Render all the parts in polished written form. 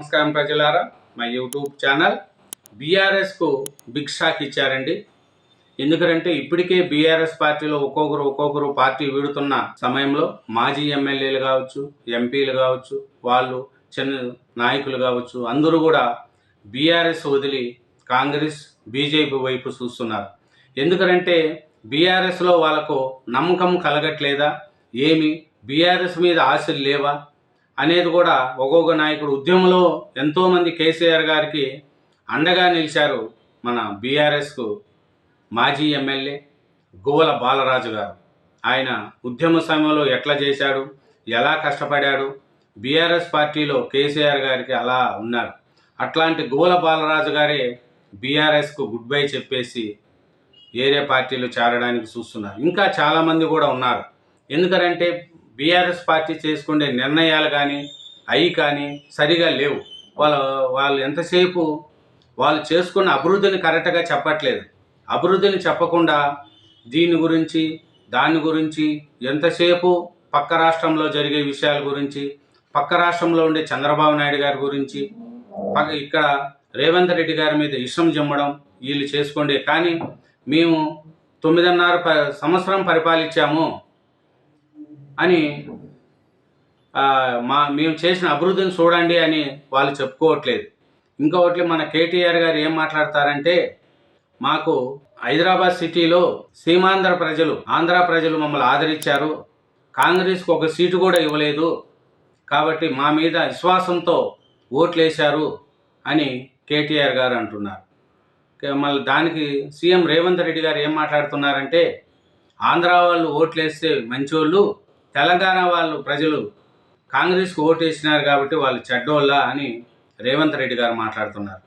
నమస్కారం ప్రజలారా, మా యూట్యూబ్ ఛానల్ బీఆర్ఎస్కు బిగ్ షాక్ ఇచ్చారండి. ఎందుకంటే ఇప్పటికే బీఆర్ఎస్ పార్టీలో ఒక్కొక్కరు పార్టీ వీడుతున్న సమయంలో మాజీ ఎమ్మెల్యేలు కావచ్చు, ఎంపీలు కావచ్చు, వాళ్ళు చిన్న నాయకులు కావచ్చు, అందరూ కూడా బీఆర్ఎస్ వదిలి కాంగ్రెస్ బీజేపీ వైపు చూస్తున్నారు. ఎందుకంటే బీఆర్ఎస్లో వాళ్ళకు నమ్మకం కలగట్లేదా, ఏమి బీఆర్ఎస్ మీద ఆశలు లేవా అనేది కూడా ఒక్కొక్క నాయకుడు ఉద్యమంలో ఎంతోమంది కేసీఆర్ గారికి అండగా నిలిచారు. మన బీఆర్ఎస్కు మాజీ ఎమ్మెల్యే గువ్వల బాలరాజు గారు ఆయన ఉద్యమ సమయంలో ఎట్లా చేశాడు, ఎలా కష్టపడాడు, బీఆర్ఎస్ పార్టీలో కేసీఆర్ గారికి అలా ఉన్నారు. అట్లాంటి గువ్వల బాలరాజు గారే బీఆర్ఎస్కు గుడ్ బై చెప్పేసి వేరే పార్టీలు చేరడానికి చూస్తున్నారు. ఇంకా చాలామంది కూడా ఉన్నారు. ఎందుకంటే బీఆర్ఎస్ పార్టీ చేసుకునే నిర్ణయాలు కానీ సరిగా లేవు. వాళ్ళు ఎంతసేపు వాళ్ళు చేసుకున్న అభివృద్ధిని కరెక్ట్గా చెప్పట్లేదు. అభివృద్ధిని చెప్పకుండా దాని గురించి ఎంతసేపు పక్క రాష్ట్రంలో జరిగే విషయాల గురించి, పక్క రాష్ట్రంలో ఉండే చంద్రబాబు నాయుడు గారి గురించి, ఇక్కడ రేవంత్ రెడ్డి గారి మీద ఇష్టం జమ్మడం వీళ్ళు చేసుకోండి. కానీ మేము 9.5 సంవత్సరం పరిపాలించాము అని మేము చేసిన అభివృద్ధిని చూడండి అని వాళ్ళు చెప్పుకోవట్లేదు. ఇంకొకటి మన కేటీఆర్ గారు ఏం మాట్లాడతారంటే, మాకు హైదరాబాద్ సిటీలో సీమాంధ్ర ఆంధ్ర ప్రజలు మమ్మల్ని ఆదరించారు, కాంగ్రెస్కు ఒక సీటు కూడా ఇవ్వలేదు, కాబట్టి మా మీద విశ్వాసంతో ఓట్లేశారు అని కేటీఆర్ గారు అంటున్నారు. మళ్ళీ దానికి సీఎం రేవంత్ రెడ్డి గారు ఏం మాట్లాడుతున్నారంటే, ఆంధ్ర వాళ్ళు ఓట్లేస్తే మంచోళ్ళు, తెలంగాణ ప్రజలు కాంగ్రెస్కు ఓటేసినారు కాబట్టి వాళ్ళు చెడ్డోళ్ళ అని రేవంత్ రెడ్డి గారు మాట్లాడుతున్నారు.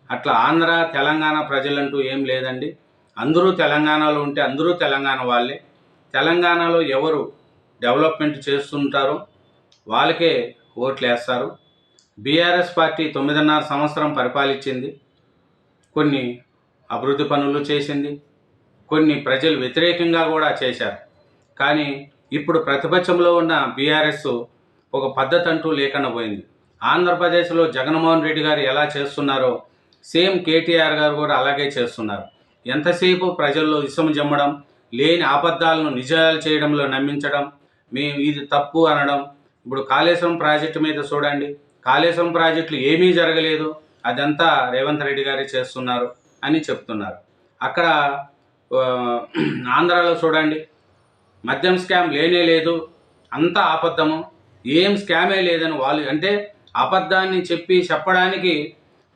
అట్లా ఆంధ్ర తెలంగాణ ప్రజలంటూ ఏం లేదండి. అందరూ తెలంగాణలో ఉంటే అందరూ తెలంగాణ వాళ్ళే. తెలంగాణలో ఎవరు డెవలప్మెంట్ చేస్తుంటారో వాళ్ళకే ఓట్లు వేస్తారు. బీఆర్ఎస్ పార్టీ 9.5 సంవత్సరం పరిపాలించింది, కొన్ని అభివృద్ధి పనులు చేసింది, కొన్ని ప్రజలు వ్యతిరేకంగా కూడా చేశారు. కానీ ఇప్పుడు ప్రతిపక్షంలో ఉన్న బీఆర్ఎస్ ఒక పద్ధతి అంటూ లేకుండా పోయింది. ఆంధ్రప్రదేశ్లో జగన్మోహన్ రెడ్డి గారు ఎలా చేస్తున్నారో సేమ్ కేటీఆర్ గారు కూడా అలాగే చేస్తున్నారు. ఎంతసేపు ప్రజల్లో ఇసుమ జమ్మడం, లేని అబద్ధాలను నిజాలు చేయడంలో నమ్మించడం, మేము ఇది తప్పు అనడం. ఇప్పుడు కాళేశ్వరం ప్రాజెక్టు మీద చూడండి, కాళేశ్వరం ప్రాజెక్టులు ఏమీ జరగలేదు, అదంతా రేవంత్ రెడ్డి గారే చేస్తున్నారు అని చెప్తున్నారు. అక్కడ ఆంధ్రాలో చూడండి, మద్యం స్కామ్ లేనే లేదు, అంతా అబద్ధము, ఏం స్కామే లేదని వాళ్ళు అంటే అబద్ధాన్ని చెప్పడానికి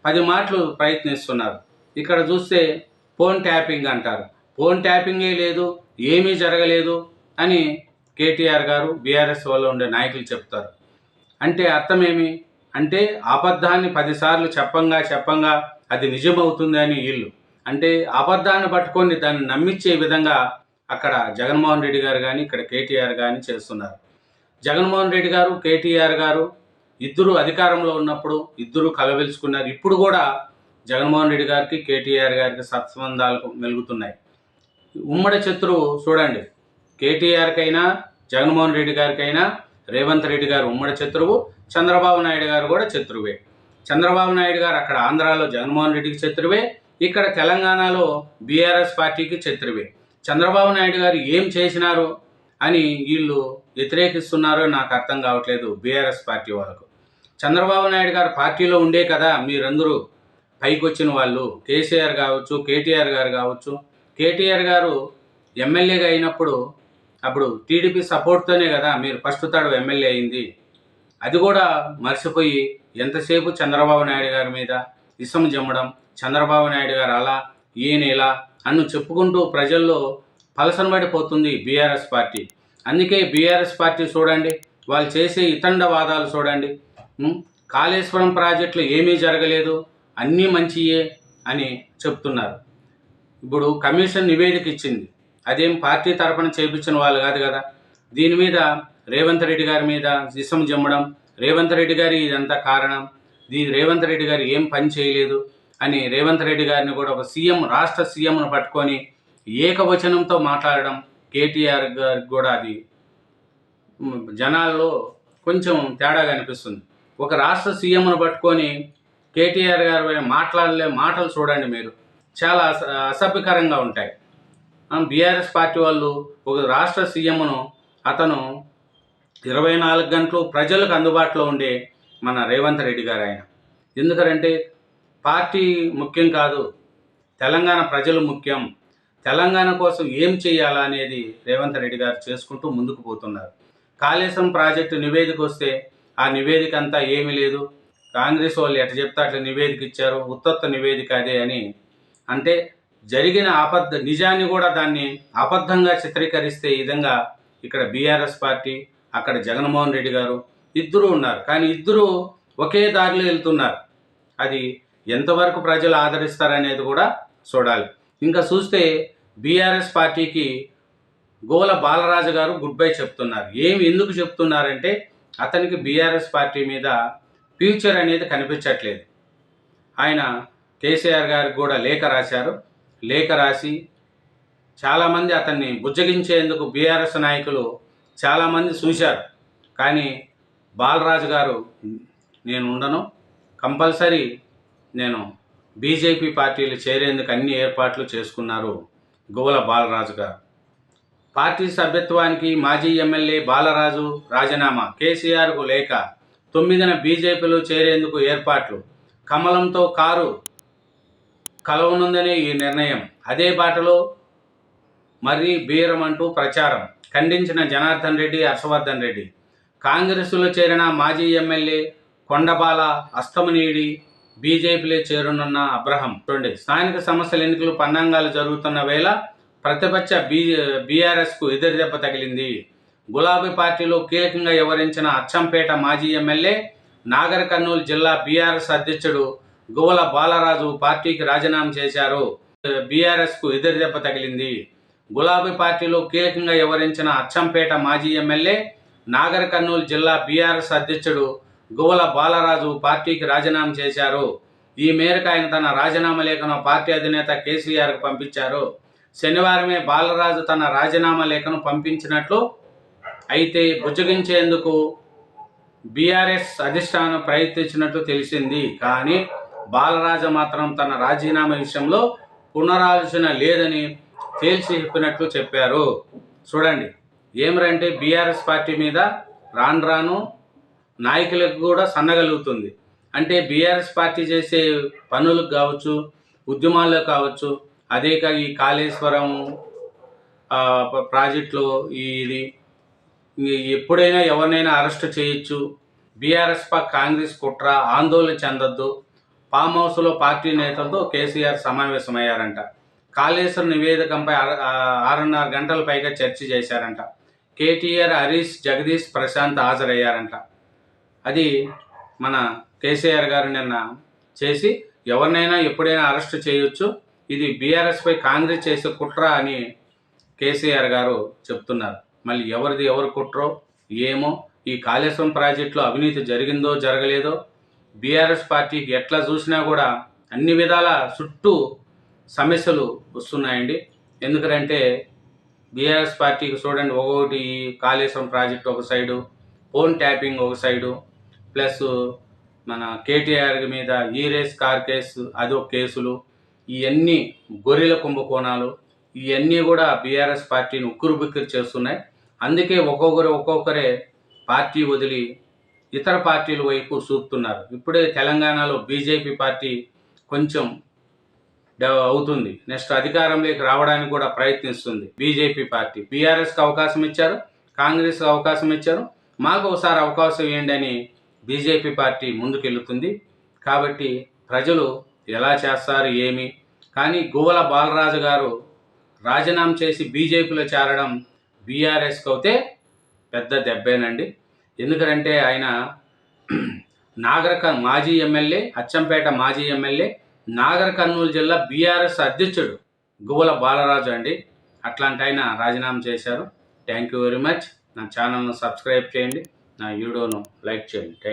10 మాటలు ప్రయత్నిస్తున్నారు. ఇక్కడ చూస్తే ఫోన్ ట్యాపింగ్ అంటారు, ఫోన్ ట్యాపింగే లేదు, ఏమీ జరగలేదు అని కేటీఆర్ గారు బీఆర్ఎస్ వాళ్ళు ఉండే నాయకులు చెప్తారు. అంటే అర్థమేమి అంటే అబద్ధాన్ని 10 సార్లు చెప్పంగా అది నిజమవుతుంది అని వీళ్ళు అంటే అబద్ధాన్ని పట్టుకొని దాన్ని నమ్మించే విధంగా అక్కడ జగన్మోహన్ రెడ్డి గారు కానీ ఇక్కడ కేటీఆర్ కానీ చేస్తున్నారు. జగన్మోహన్ రెడ్డి గారు కేటీఆర్ గారు ఇద్దరు అధికారంలో ఉన్నప్పుడు ఇద్దరు కలవెలుచుకున్నారు. ఇప్పుడు కూడా జగన్మోహన్ రెడ్డి గారికి కేటీఆర్ గారికి సత్సంబంధాలకు మెలుగుతున్నాయి. ఉమ్మడి శత్రువు చూడండి, కేటీఆర్కైనా జగన్మోహన్ రెడ్డి గారికైనా రేవంత్ రెడ్డి గారు ఉమ్మడి శత్రువు, చంద్రబాబు నాయుడు గారు కూడా శత్రువే. చంద్రబాబు నాయుడు గారు అక్కడ ఆంధ్రాలో జగన్మోహన్ రెడ్డికి శత్రువే, ఇక్కడ తెలంగాణలో బీఆర్ఎస్ పార్టీకి శత్రువే. చంద్రబాబు నాయుడు గారు ఏం చేసినారు అని వీళ్ళు వ్యతిరేకిస్తున్నారో నాకు అర్థం కావట్లేదు బీఆర్ఎస్ పార్టీ వాళ్ళకు. చంద్రబాబు నాయుడు గారు పార్టీలో ఉండే కదా మీరందరూ పైకి వచ్చిన వాళ్ళు, కేసీఆర్ కావచ్చు, కేటీఆర్ గారు కావచ్చు. కేటీఆర్ గారు ఎమ్మెల్యేగా అయినప్పుడు అప్పుడు టీడీపీ సపోర్ట్తోనే కదా మీరు ఫస్ట్ తడవ ఎమ్మెల్యే అయింది. అది కూడా మర్చిపోయి ఎంతసేపు చంద్రబాబు నాయుడు గారి మీద ఇసం జమ్మడం, చంద్రబాబు నాయుడు గారు అలా ఈయన ఇలా అన్ను చెప్పుకుంటూ ప్రజల్లో పలసనబడిపోతుంది బీఆర్ఎస్ పార్టీ. అందుకే బీఆర్ఎస్ పార్టీ చూడండి, వాళ్ళు చేసే ఇతండవాదాలు చూడండి. కాళేశ్వరం ప్రాజెక్టులు ఏమీ జరగలేదు, అన్నీ మంచియే అని చెప్తున్నారు. ఇప్పుడు కమిషన్ నివేదిక ఇచ్చింది, అదేం పార్టీ తరఫున చేయించిన వాళ్ళు కాదు కదా. దీని మీద రేవంత్ రెడ్డి గారి మీద ఇసం జమ్మడం, రేవంత్ రెడ్డి గారి ఇదంతా కారణం, రేవంత్ రెడ్డి గారు ఏం పని చేయలేదు అని రేవంత్ రెడ్డి గారిని కూడా ఒక రాష్ట్ర సీఎంను పట్టుకొని ఏకవచనంతో మాట్లాడడం కేటీఆర్ గారికి కూడా అది జనాల్లో కొంచెం తేడాగా అనిపిస్తుంది. ఒక రాష్ట్ర సీఎంను పట్టుకొని కేటీఆర్ గారు మాట్లాడలే మాటలు చూడండి మీరు, చాలా అసభ్యకరంగా ఉంటాయి. బీఆర్ఎస్ పార్టీ వాళ్ళు ఒక రాష్ట్ర సీఎంను అతను 24 గంటలు ప్రజలకు అందుబాటులో ఉండే మన రేవంత్ రెడ్డి గారు ఆయన. ఎందుకంటే పార్టీ ముఖ్యం కాదు, తెలంగాణ ప్రజలు ముఖ్యం. తెలంగాణ కోసం ఏం చేయాలా అనేది రేవంత్ రెడ్డి గారు చేసుకుంటూ ముందుకు పోతున్నారు. కాళేశ్వరం ప్రాజెక్టు నివేదిక వస్తే ఆ నివేదిక అంతా ఏమీ లేదు, కాంగ్రెస్ వాళ్ళు ఎట్లా చెప్తే అట్లా నివేదిక ఇచ్చారు, ఉత్తత్త నివేదిక అదే అని అంటే జరిగిన నిజాన్ని కూడా దాన్ని అబద్ధంగా చిత్రీకరిస్తే ఈ విధంగా ఇక్కడ బీఆర్ఎస్ పార్టీ, అక్కడ జగన్మోహన్ రెడ్డి గారు ఇద్దరు ఉన్నారు. కానీ ఇద్దరు ఒకే దారిలో వెళ్తున్నారు. అది ఎంతవరకు ప్రజలు ఆదరిస్తారనేది కూడా చూడాలి. ఇంకా చూస్తే బీఆర్ఎస్ పార్టీకి గోల బాలరాజు గారు గుడ్ బై చెప్తున్నారు. ఎందుకు చెప్తున్నారంటే అతనికి బీఆర్ఎస్ పార్టీ మీద ఫ్యూచర్ అనేది కనిపించట్లేదు. ఆయన కేసీఆర్ గారికి కూడా లేఖ రాశారు. లేఖ రాసి చాలామంది అతన్ని బుజ్జగించేందుకు బీఆర్ఎస్ నాయకులు చాలామంది చూశారు. కానీ బాలరాజు గారు నేను ఉండను, కంపల్సరీ నేను బీజేపీ పార్టీలు చేరేందుకు అన్ని ఏర్పాట్లు చేసుకున్నారు గోల బాలరాజు గారు. పార్టీ సభ్యత్వానికి మాజీ ఎమ్మెల్యే బాలరాజు రాజీనామా, కేసీఆర్కు లేఖ, 9న బీజేపీలో చేరేందుకు ఏర్పాట్లు, కమలంతో కారు కలవనుందనే ఈ నిర్ణయం, అదే బాటలో మరీ బీరమంటూ ప్రచారం, ఖండించిన జనార్దన్ రెడ్డి, హర్షవర్ధన్ రెడ్డి. కాంగ్రెస్లో చేరిన మాజీ ఎమ్మెల్యే కొండబాల అస్తమనీడి బీజేపీలో చేరనున్న అబ్రహం. చూడండి, స్థానిక సంస్థల ఎన్నికలు పన్నాంగాలు జరుగుతున్న వేళ ప్రతిపక్ష బీఆర్ఎస్కు ఎదురుదెబ్బ తగిలింది. గులాబీ పార్టీలో కీలకంగా వ్యవహరించిన అచ్చంపేట మాజీ ఎమ్మెల్యే, నాగర్ కర్నూలు జిల్లా బీఆర్ఎస్ అధ్యక్షుడు గోల బాలరాజు పార్టీకి రాజీనామా చేశారు. బీఆర్ఎస్కు ఎదురుదెబ్బ తగిలింది. గులాబీ పార్టీలో కీలకంగా వ్యవహరించిన అచ్చంపేట మాజీ ఎమ్మెల్యే, నాగర్ కర్నూలు జిల్లా బీఆర్ఎస్ అధ్యక్షుడు గోల బాలరాజు పార్టీకి రాజీనామా చేశారు. ఈ మేరకు ఆయన తన రాజీనామా లేఖను పార్టీ అధినేత కేసీఆర్కు పంపించారు. శనివారమే బాలరాజు తన రాజీనామా లేఖను పంపించినట్లు, అయితే బుజ్జగించేందుకు బీఆర్ఎస్ అధిష్టానం ప్రయత్నించినట్లు తెలిసింది. కానీ బాలరాజు మాత్రం తన రాజీనామా విషయంలో పునరాలోచన లేదని తేల్చి చెప్పినట్లు చెప్పారు. చూడండి, ఏమరంటే బీఆర్ఎస్ పార్టీ మీద రాను రాను నాయకులకు కూడా సన్నగలుగుతుంది. అంటే బీఆర్ఎస్ పార్టీ చేసే పనులకు కావచ్చు, ఉద్యమాలకు కావచ్చు, అదే ఈ కాళేశ్వరం ప్రాజెక్టులో ఇది ఎప్పుడైనా ఎవరినైనా అరెస్ట్ చేయొచ్చు, బీఆర్ఎస్ కాంగ్రెస్ కుట్ర, ఆందోళన చెందొద్దు. ఫామ్ హౌస్లో పార్టీ నేతలతో కేసీఆర్ సమావేశమయ్యారంట. కాళేశ్వరం నివేదికపై 6.5 గంటల పైగా చర్చ చేశారంట. కేటీఆర్, హరీష్, జగదీష్, ప్రశాంత్ హాజరయ్యారంట. అది మన కేసీఆర్ గారు నిన్న చేసి ఎవరినైనా ఎప్పుడైనా అరెస్ట్ చేయొచ్చు, ఇది బీఆర్ఎస్పై కాంగ్రెస్ చేసే కుట్ర అని కేసీఆర్ గారు చెప్తున్నారు. మళ్ళీ ఎవరు కుట్రో ఏమో, ఈ కాళేశ్వరం ప్రాజెక్టులో అవినీతి జరిగిందో జరగలేదో బీఆర్ఎస్ పార్టీకి ఎట్లా చూసినా కూడా అన్ని విధాల చుట్టూ సమస్యలు వస్తున్నాయండి. ఎందుకంటే బీఆర్ఎస్ పార్టీకి చూడండి, ఒకటి కాళేశ్వరం ప్రాజెక్టు ఒక సైడు, ఫోన్ ట్యాపింగ్ ఒక సైడు, ప్లస్ మన కేటీఆర్ మీద రేస్ కార్ కేసు అదొక కేసులు, ఇవన్నీ గొర్రెల కుంభకోణాలు, ఇవన్నీ కూడా బీఆర్ఎస్ పార్టీని ఉక్కిరిబిక్కిరి చేస్తున్నాయి. అందుకే ఒక్కొక్కరే పార్టీ వదిలి ఇతర పార్టీల వైపు చూపుతున్నారు. ఇప్పుడే తెలంగాణలో బీజేపీ పార్టీ కొంచెం అవుతుంది, నెక్స్ట్ అధికారంలోకి రావడానికి కూడా ప్రయత్నిస్తుంది బీజేపీ పార్టీ. బీఆర్ఎస్కి అవకాశం ఇచ్చారు, కాంగ్రెస్కి అవకాశం ఇచ్చారు, మాకు ఒకసారి అవకాశం ఇవ్వండి అని బీజేపీ పార్టీ ముందుకెళ్తుంది. కాబట్టి ప్రజలు ఎలా చేస్తారు ఏమి, కానీ గోల బాలరాజు గారు రాజీనామా చేసి బీజేపీలో చేరడం బీఆర్ఎస్కి అయితే పెద్ద దెబ్బేనండి. ఎందుకంటే ఆయన మాజీ ఎమ్మెల్యే, అచ్చంపేట మాజీ ఎమ్మెల్యే, నాగర్ కర్నూలు జిల్లా బీఆర్ఎస్ అధ్యక్షుడు గోల బాలరాజు అండి. అట్లాంటి ఆయన రాజీనామా చేశారు. Thank you very much. నా ఛానల్ను సబ్స్క్రైబ్ చేయండి, నా వీడియోను లైక్ చేయండి.